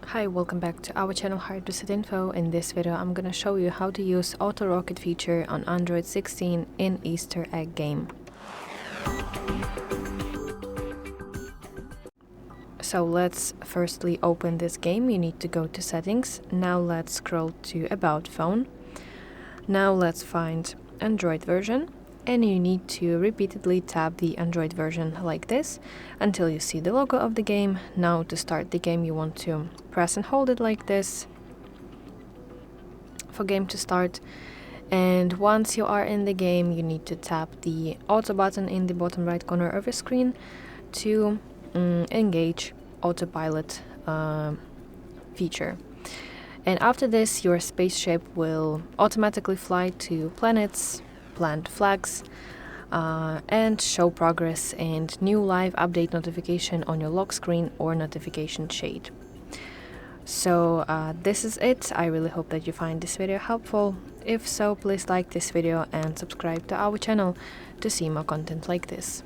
Hi, welcome back to our channel HardReset.Info. In this video I'm gonna show you how to use auto rocket feature on Android 16 in Easter egg game. So let's firstly open this game. You need to go to settings. Now let's scroll to about phone. Now let's find Android version, and you need to repeatedly tap the Android version like this until you see the logo of the game. Now to start the game you want to press and hold it like this for game to start, and once you are in the game you need to tap the auto button in the bottom right corner of your screen to engage autopilot feature. And after this, your spaceship will automatically fly to planets, plant flags, and show progress and new live update notification on your lock screen or notification shade. So this is it. I really hope that you find this video helpful. If so, please like this video and subscribe to our channel to see more content like this.